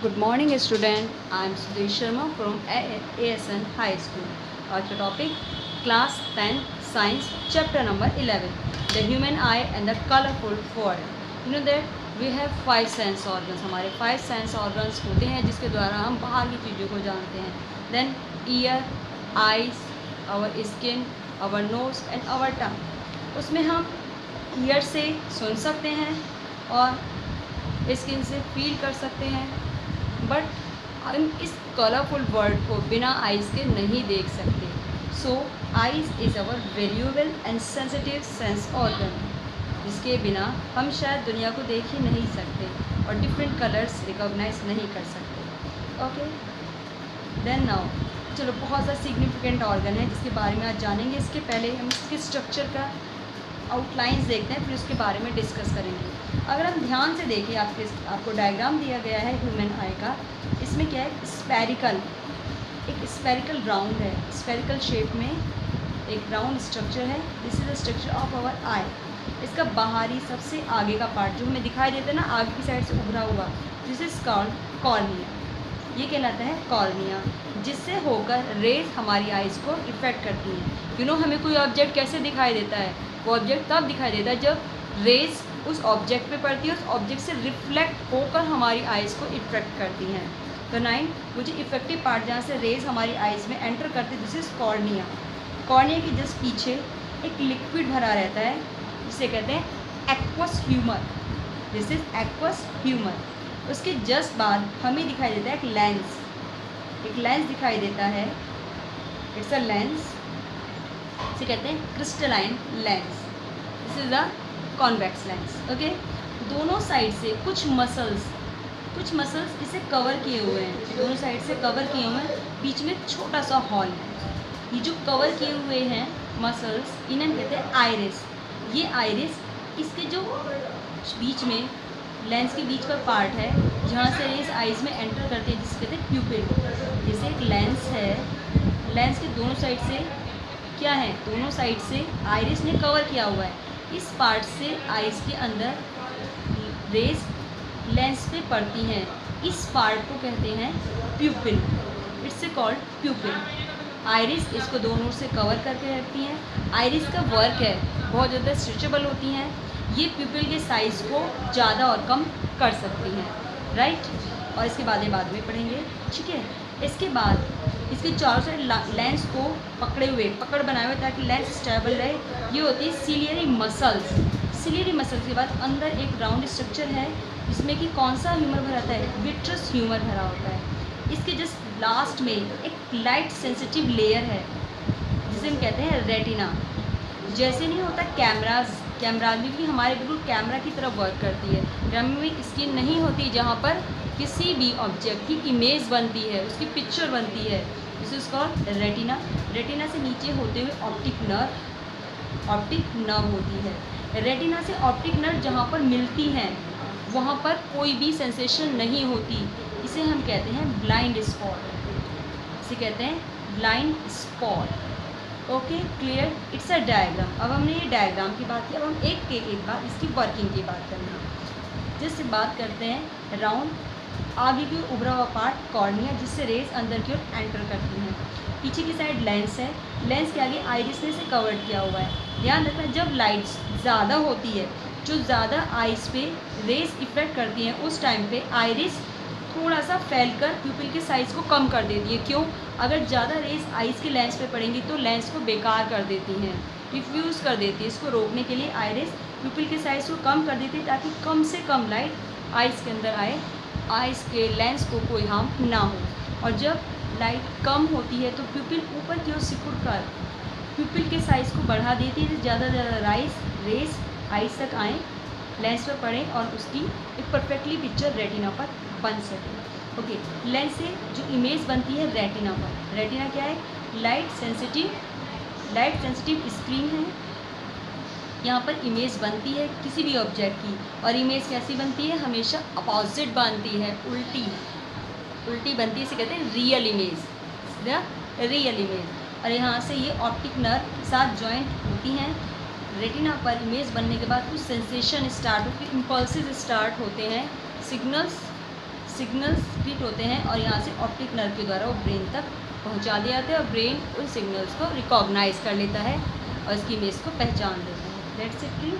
Good morning student. I am Sudesh Sharma from ASN High School. Our topic class 10 science chapter number 11 the human eye and the colorful world. You know that we have 5 sense organs. हमारे 5 sense organs होते हैं जिसके द्वारा हम बाहर की चीज़ों को जानते हैं. Then ear, eyes, our skin, our nose and our tongue. उसमें हम ईयर से सुन सकते हैं और स्किन से फील कर सकते हैं, बट हम इस कलरफुल वर्ल्ड को बिना आइज़ के नहीं देख सकते. So eyes is our valuable and sensitive sense organ, जिसके बिना हम शायद दुनिया को देख ही नहीं सकते और डिफरेंट कलर्स रिकॉग्नाइज नहीं कर सकते. ओके, देन नाउ चलो बहुत सा सिग्निफिकेंट ऑर्गन है जिसके बारे में आज जानेंगे. इसके पहले हम इसके स्ट्रक्चर का आउटलाइंस देखते हैं, फिर उसके बारे में डिस्कस करेंगे. अगर हम ध्यान से देखें, आपको डायग्राम दिया गया है ह्यूमन आई का. इसमें क्या है, एक स्पेरिकल राउंड है, स्पेरिकल शेप में एक राउंड स्ट्रक्चर है. This is the structure of our eye. इसका बाहरी सबसे आगे का पार्ट जो हमें दिखाई देता है ना, आगे की साइड से उभरा हुआ, दिस इज कॉल्ड कॉर्निया. ये कहलाता है कॉर्निया, जिससे होकर रेज हमारी आइज़ को इफेक्ट करती हैं. यू नो, हमें कोई ऑब्जेक्ट कैसे दिखाई देता है? वो ऑब्जेक्ट तब दिखाई देता है जब रेज उस ऑब्जेक्ट पे पड़ती है, उस ऑब्जेक्ट से रिफ्लेक्ट होकर हमारी आइज़ को इफेक्ट करती हैं. तो 9 वो जो इफेक्टिव पार्ट जहाँ से रेज हमारी आइज़ में एंटर करती है, दिस इज कॉर्निया. कॉर्निया के जस्ट पीछे एक लिक्विड भरा रहता है जिसे कहते हैं aqueous humour. This is aqueous humour. उसके जस्ट बाद हमें दिखाई देता है एक लेंस दिखाई देता है. इट्स अ लेंस, इसे कहते हैं crystalline lens. This is the convex lens. Okay, दोनों साइड से कुछ मसल्स इसे कवर किए हुए हैं, दोनों साइड से कवर किए हुए हैं. बीच में छोटा सा हॉल है. ये जो कवर किए हुए हैं मसल्स, इन्हें कहते हैं आइरिस. ये आइरिस, इसके जो बीच में लेंस के बीच का पार्ट है जहाँ से रेज आइज़ में एंटर करते हैं, जिसे कहते हैं प्यूपिल. जैसे एक लेंस है, लेंस के दोनों साइड से क्या है, दोनों साइड से आइरिस ने कवर किया हुआ है. इस पार्ट से आइज़ के अंदर रेज लेंस पे पड़ती हैं. इस पार्ट को कहते हैं प्यूपिल. It's called प्यूपिल. आइरिस इसको दोनों से कवर करके रखती हैं. आइरिस का वर्क है, बहुत ज़्यादा स्ट्रेचेबल होती हैं. ये प्यूपिल के साइज़ को ज़्यादा और कम कर सकती हैं, राइट. और इसके बाद में पढ़ेंगे, ठीक है. इसके बाद इसके चारों साइड लेंस को पकड़ बनाए हुए ताकि लेंस स्टेबल रहे. ये होती है सिलियरी मसल्स. सिलियरी मसल्स के बाद अंदर एक राउंड स्ट्रक्चर है जिसमें कि कौन सा ह्यूमर भरा होता है, विट्रस ह्यूमर भरा होता है. इसके जस्ट लास्ट में एक लाइट सेंसिटिव लेयर है जिसे हम कहते हैं रेटिना. जैसे नहीं होता कैमराज भी कि हमारे बिल्कुल कैमरा की तरह वर्क करती है. कैमरा में स्क्रीन नहीं होती जहाँ पर किसी भी ऑब्जेक्ट की इमेज बनती है, उसकी पिक्चर बनती है. This is called retina. Retina से नीचे होते हुए ऑप्टिक नर्व होती है. रेटिना से ऑप्टिक नर्व जहाँ पर मिलती हैं वहाँ पर कोई भी सेंसेशन नहीं होती. इसे हम कहते हैं ब्लाइंड स्पॉट. इसे कहते हैं blind spot. Okay, clear. It's a diagram. अब हमने ये डायग्राम की बात की, अब हम एक बार इसकी वर्किंग की बात करेंगे. जिससे बात करते हैं राउंड आगे की उभरा हुआ पार्ट कॉर्निया, जिससे रेज अंदर की ओर एंटर करती हैं. पीछे की साइड लेंस है, लेंस के आगे आइरिस ने से कवर किया हुआ है. ध्यान रखना, जब लाइट ज़्यादा होती है, जो ज़्यादा आइस पे रेज इफेक्ट करती हैं, उस टाइम पे आइरिस थोड़ा सा फैलकर प्यूपिल के साइज़ को कम कर देती है. क्यों? अगर ज़्यादा रेज आइस के लेंस पे पड़ेंगी तो लेंस को बेकार कर देती हैं, डिफ्यूज़ कर देती है. इसको रोकने के लिए आइरिस प्यूपिल के साइज़ को कम कर देती है ताकि कम से कम लाइट आइस के अंदर आए, आइस के लेंस को कोई हार्म ना हो. और जब लाइट कम होती है तो प्यूपिल ऊपर की ओर सिकुड़ कर प्यूपिल के साइज़ को बढ़ा देती है, ज़्यादा रेज आइस तक आएँ, लेंस पर पड़े और उसकी एक परफेक्टली पिक्चर रेटिना पर बन सके. ओके, लेंस से जो इमेज बनती है रेटिना पर. रेटिना क्या है? लाइट सेंसिटिव स्क्रीन है. यहाँ पर इमेज बनती है किसी भी ऑब्जेक्ट की, और इमेज कैसी बनती है? हमेशा अपोजिट बनती है, उल्टी बनती है. इसे कहते हैं रियल इमेज. और यहाँ से ये ऑप्टिक नर्व के साथ जॉइंट होती हैं. रेटिना पर इमेज बनने के बाद कुछ सेंसेशन स्टार्ट होती है, इम्पल्सिस स्टार्ट होते हैं, सिग्नल्स क्रिएट होते हैं और यहाँ से ऑप्टिक नर्व के द्वारा वो ब्रेन तक पहुँचा दिया जाता है और ब्रेन उन सिग्नल्स को रिकॉग्नाइज कर लेता है और इसकी इमेज को पहचान लेता है। That's it clear.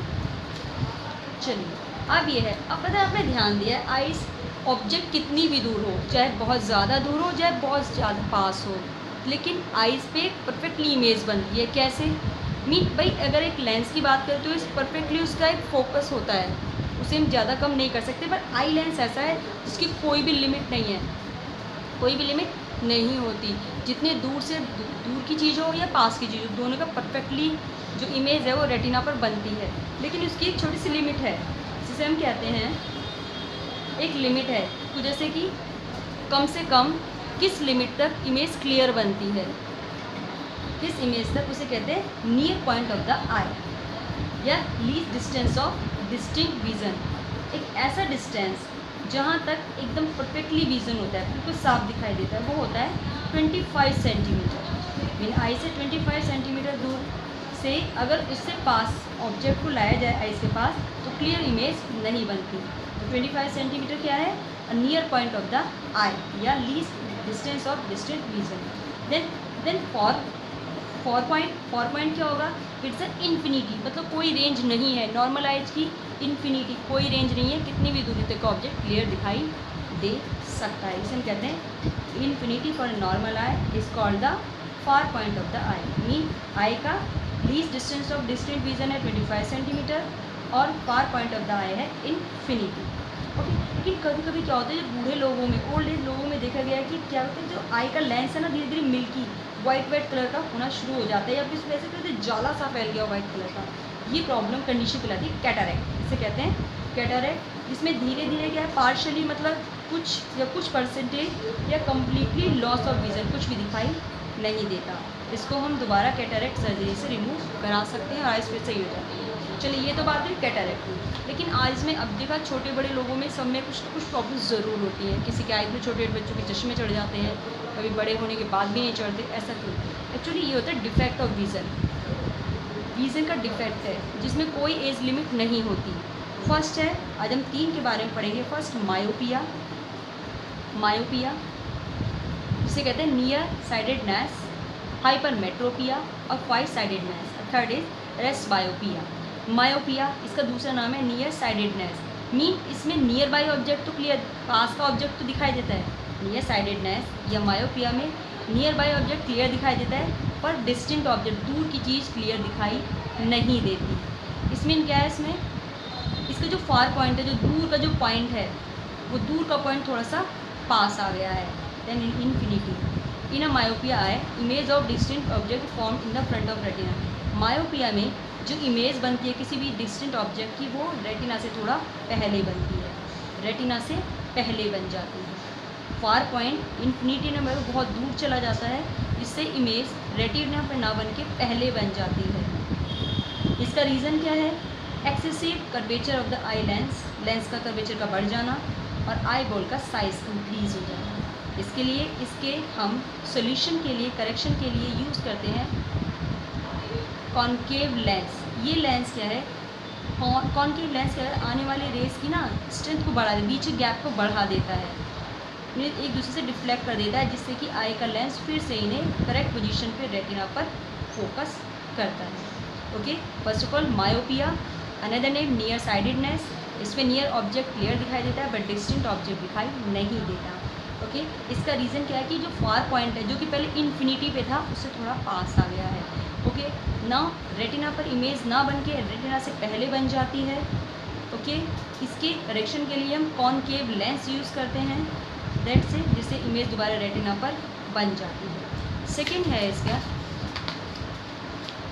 चलिए अब ये है, अब पता है आपने ध्यान दिया है आइस ऑब्जेक्ट कितनी भी दूर हो, चाहे बहुत ज़्यादा दूर हो चाहे बहुत ज़्यादा पास हो, लेकिन आइस पे परफेक्टली इमेज बनती है। कैसे? मीन भाई अगर एक लेंस की बात करें तो इस परफेक्टली उसका एक फोकस होता है, उसे हम ज़्यादा कम नहीं कर सकते, पर आई लेंस ऐसा है जिसकी कोई भी लिमिट नहीं है, कोई भी लिमिट नहीं होती। जितने दूर से दूर की चीज़ हो या पास की चीज़ हो, दोनों का परफेक्टली जो इमेज है वो रेटिना पर बनती है, लेकिन उसकी एक छोटी सी लिमिट है जिसे हम कहते हैं, एक लिमिट है। तो जैसे कि कम से कम किस लिमिट तक इमेज क्लियर बनती है, किस इमेज तक, उसे कहते हैं near point of the eye या least distance of distinct vision. एक ऐसा डिस्टेंस जहाँ तक एकदम परफेक्टली विजन होता है, बिल्कुल साफ दिखाई देता है, वो होता है 25 सेंटीमीटर। मीन आई से 25 सेंटीमीटर दूर से अगर इससे पास ऑब्जेक्ट को लाया जाए आइस के पास तो क्लियर इमेज नहीं बनती। तो 25 सेंटीमीटर क्या है? Near point of the eye या least distance of distant vision. Then far point क्या होगा? इट्स अ इन्फिनिटी, मतलब कोई रेंज नहीं है, नॉर्मल आइज की इन्फिनिटी, कोई रेंज नहीं है, कितनी भी दूरी तक ऑब्जेक्ट क्लियर दिखाई दे सकता है। इसे हम कहते हैं infinity for normal eye is called the far point of the eye. Mean eye का least distance of distant vision है 25 सेंटीमीटर और far point of the eye है इन्फिनिटी। ओके, लेकिन कभी कभी क्या होता है, जो बूढ़े लोगों में, ओल्ड एज लोगों में देखा गया है कि क्या होता है, जो आई का लेंस है ना धीरे धीरे मिल्की वाइट कलर का होना शुरू हो जाता है, या फिर इस वजह से कहते हैं जाला सा फैल गया वाइट कलर का। ये प्रॉब्लम कंडीशन कहलाती है कैटरैक्ट। इसे कहते हैं कैटरैक्ट, जिसमें धीरे धीरे क्या है, पार्शली मतलब कुछ या कुछ परसेंटेज या कम्प्लीटली लॉस ऑफ विजन, कुछ भी दिखाई नहीं देता। इसको हम दोबारा कैटरैक्ट सर्जरी से रिमूव करा सकते हैं और आइज फिर सही हो जाती है। चलिए ये तो बात हुई कैटरैक्ट की, लेकिन आज में अब देखा छोटे बड़े लोगों में सब में कुछ ना कुछ प्रॉब्लम्स ज़रूर होती हैं। किसी के आइज में छोटे बच्चों के चश्मे चढ़ जाते हैं, कभी बड़े होने के बाद भी नहीं चढ़ते, ऐसा क्यों? एक्चुअली ये होता है डिफेक्ट ऑफ विज़न। विज़न का डिफेक्ट है जिसमें कोई एज लिमिट नहीं होती। फर्स्ट है, आज हम 3 के बारे में पढ़ेंगे। फर्स्ट मायोपिया, मायोपिया जिसे कहते हैं नियर साइडेडनेस, हाइपरमेट्रोपिया और five sightedness. Third is presbyopia. Myopia इसका दूसरा नाम है नियर साइडेडनेस। मीन इसमें नियर बाई ऑब्जेक्ट तो क्लियर, पास का ऑब्जेक्ट तो दिखाई देता है। नियर साइडेडनेस या मायोपिया में नियर बाई ऑब्जेक्ट क्लियर दिखाई देता है, पर डिस्टेंट ऑब्जेक्ट, दूर की चीज़ क्लियर दिखाई नहीं देती। इसमें क्या है, इसमें इसका जो फार पॉइंट है, जो दूर का जो पॉइंट है, वो दूर का पॉइंट थोड़ा सा पास आ गया है। Then infinity in a myopia I image of distant object form in the front of retina. Myopia में जो इमेज बनती है किसी भी डिस्टेंट ऑब्जेक्ट की, वो रेटिना से थोड़ा पहले बनती है, रेटिना से पहले बन जाती है। फार पॉइंट इन्फिनिटी में बहुत दूर चला जाता है, जिससे इमेज रेटिना पर ना बन के पहले बन जाती है। इसका रीज़न क्या है? Excessive curvature of the eye lens, lens का कर्वेचर का बढ़ जाना और आई बॉल का साइज इंक्रीज हो जाना। इसके लिए इसके हम सॉल्यूशन के लिए, करेक्शन के लिए यूज़ करते हैं कॉन्केव लेंस। ये लेंस क्या है? कॉन्केव लेंस क्या है? आने वाले रेस की ना स्ट्रेंथ को बढ़ा दे, बीच गैप को बढ़ा देता है, एक दूसरे से डिफ्लेक्ट कर देता है, जिससे कि आई का लेंस फिर से इन्हें करेक्ट पोजीशन पे रेटिना पर फोकस करता है। Okay, first of all myopia, another name near sidedness. इसमें नियर ऑब्जेक्ट क्लियर दिखाई देता है बट डिस्टेंट ऑब्जेक्ट दिखाई नहीं देता। ओके, इसका रीज़न क्या है कि जो फार पॉइंट है, जो कि पहले इन्फिनिटी पे था, उससे थोड़ा पास आ गया है। ओके, ना रेटिना पर इमेज ना बन के रेटिना से पहले बन जाती है। ओके, इसके करेक्शन के लिए हम कॉनकेव लेंस यूज़ करते हैं, दैट से जिससे इमेज दोबारा रेटिना पर बन जाती है। सेकेंड है इसका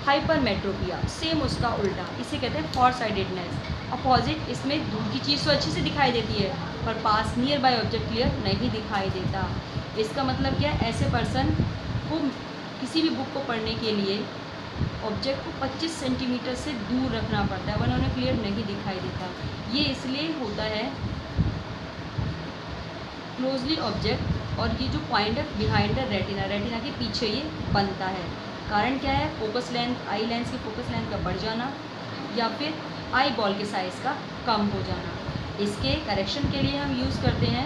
हाइपरमेट्रोपिया, सेम उसका उल्टा, इसे कहते हैं फॉर साइडेडनेस। अपोजिट, इसमें दूर की चीज़ तो अच्छे से दिखाई देती है पर पास नियर बाय ऑब्जेक्ट क्लियर नहीं दिखाई देता। इसका मतलब क्या है? ऐसे पर्सन को किसी भी बुक को पढ़ने के लिए ऑब्जेक्ट को 25 सेंटीमीटर से दूर रखना पड़ता है, वरना उन्हें क्लियर नहीं दिखाई देता। ये इसलिए होता है क्लोजली ऑब्जेक्ट, और ये जो पॉइंट है बिहाइंड द रेटिना, रेटिना के पीछे ये बनता है। कारण क्या है? फोकस लेंथ, आई लेंस की फोकस लेंथ का बढ़ जाना या फिर आई बॉल के साइज़ का कम हो जाना। इसके करेक्शन के लिए हम यूज़ करते हैं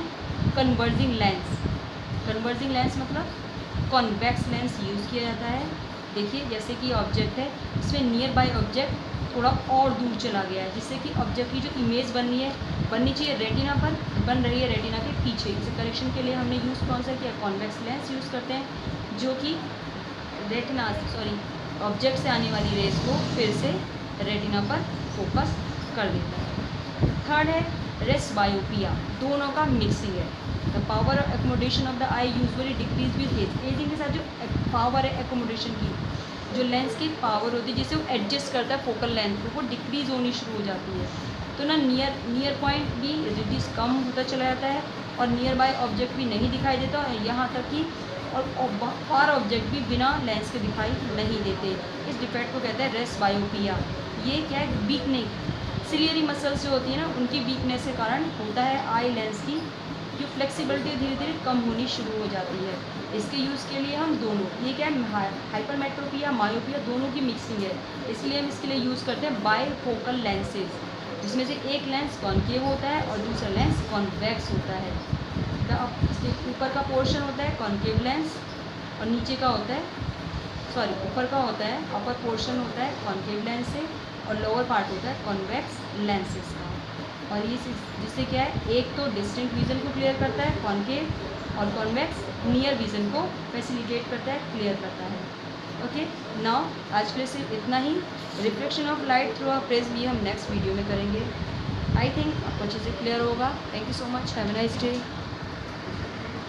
कन्वर्जिंग लेंस। कन्वर्जिंग लेंस मतलब कॉन्वेक्स लेंस यूज़ किया जाता है। देखिए जैसे कि ऑब्जेक्ट है, इसमें नियर बाय ऑब्जेक्ट थोड़ा और दूर चला गया है, जिससे कि ऑब्जेक्ट की जो इमेज बननी चाहिए रेटिना पर, बन रही है रेटिना के पीछे। इसे करेक्शन के लिए हमने यूज़ कौन सा किया, कॉन्वेक्स लेंस यूज़ करते हैं, जो कि ऑब्जेक्ट से आने वाली रेस को फिर से रेटिना पर फोकस कर देता है। थर्ड है रेस्ट बायोपिया, दोनों का मिक्सिंग है। The power of accommodation of the eye usually decrease with age. Ageing के साथ जो पावर है एकोमोडेशन की, जो लेंस की पावर होती है जिसे वो एडजस्ट करता है फोकल लेंथ को, वो डिक्रीज़ होनी शुरू हो जाती है। तो ना नियर पॉइंट भी रिड्यूस कम होता चला जाता है और नियर बाय ऑब्जेक्ट भी नहीं दिखाई देता, और यहाँ तक कि और फार ऑब्जेक्ट भी बिना लेंस के दिखाई नहीं देते। इस डिफेक्ट को कहते हैं रेस्ट बायोपिया। ये क्या है, वीकनिंग सिलियरी मसल्स जो होती है ना, उनकी वीकनेस के कारण होता है। आई लेंस की जो फ्लेक्सिबिलिटी धीरे धीरे कम होनी शुरू हो जाती है। इसके यूज़ के लिए हम दोनों, ये क्या है, हाइपरमेट्रोपिया मायोपिया दोनों की मिक्सिंग है, इसलिए हम इसके लिए यूज़ करते हैं बायफोकल लेंसेज, जिसमें से एक लेंस कॉन्केव होता है और दूसरा लेंस कॉन्वेक्स होता है। इसके ऊपर का पोर्शन होता है कॉन्केव लेंस और नीचे का होता है, ऊपर का होता है, अपर पोर्शन होता है कॉन्केव लेंस से और लोअर पार्ट होता है कॉन्वेक्स लेंसेज का। और ये जिससे क्या है, एक तो डिस्टिंक्ट विजन को क्लियर करता है कॉन्केव, और कॉन्वेक्स नियर विजन को फैसिलिटेट करता है, क्लियर करता है। ओके, नाउ आज के लिए सिर्फ इतना ही। Reflection of light through a prism भी हम नेक्स्ट वीडियो में करेंगे। आई थिंक आपको अच्छे से क्लियर होगा। Thank you so much, have a nice day.